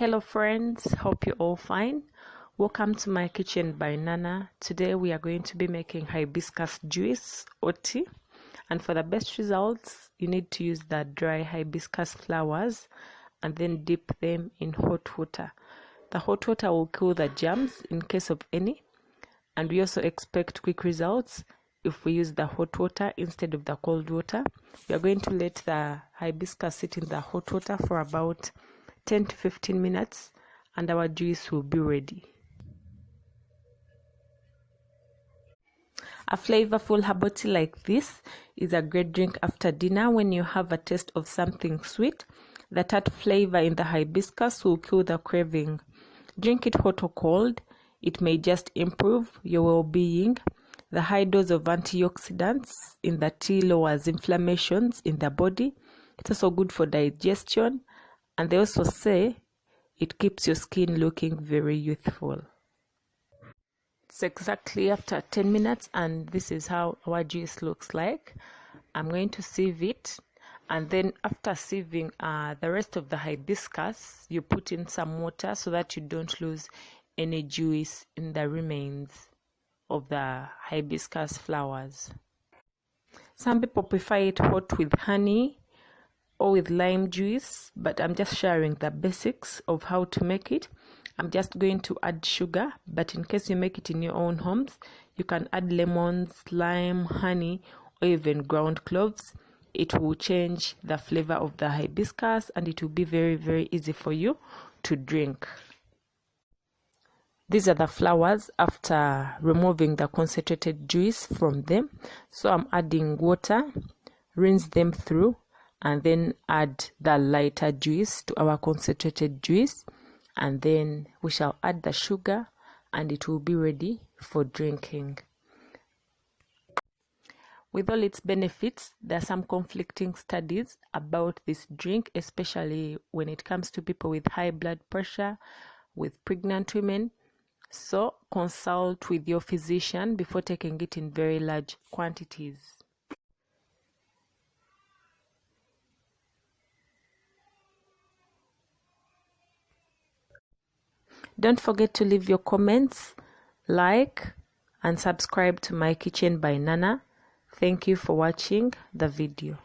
Hello friends, hope you're all fine. Welcome to my kitchen by Nana. Today we are going to be making hibiscus juice or tea, and for the best results you need to use the dry hibiscus flowers and then dip them in hot water. The hot water will kill the germs in case of any, and we also expect quick results if we use the hot water instead of the cold water. We are going to let the hibiscus sit in the hot water for about 10 to 15 minutes and our juice will be ready. A flavorful herbal tea like this is a great drink after dinner when you have a taste of something sweet. The tart flavor in the hibiscus will kill the craving. Drink it hot or cold. It may just improve your well-being. The high dose of antioxidants in the tea lowers inflammations in the body. It's also good for digestion. And they also say it keeps your skin looking very youthful. It's exactly after 10 minutes and this is how our juice looks like. I'm going to sieve it, and then after sieving the rest of the hibiscus, you put in some water so that you don't lose any juice in the remains of the hibiscus flowers. Some people prefer it hot with honey or with lime juice, but I'm just sharing the basics of how to make it. I'm just going to add sugar, but in case you make it in your own homes, you can add lemons, lime, honey, or even ground cloves. It will change the flavor of the hibiscus and it will be very, very easy for you to drink. These are the flowers after removing the concentrated juice from them. So I'm adding water, rinse them through, and then add the lighter juice to our concentrated juice, and then we shall add the sugar and it will be ready for drinking. With all its benefits, there are some conflicting studies about this drink, especially when it comes to people with high blood pressure, with pregnant women. So consult with your physician before taking it in very large quantities. Don't forget to leave your comments, like, and subscribe to my kitchen by Nana. Thank you for watching the video.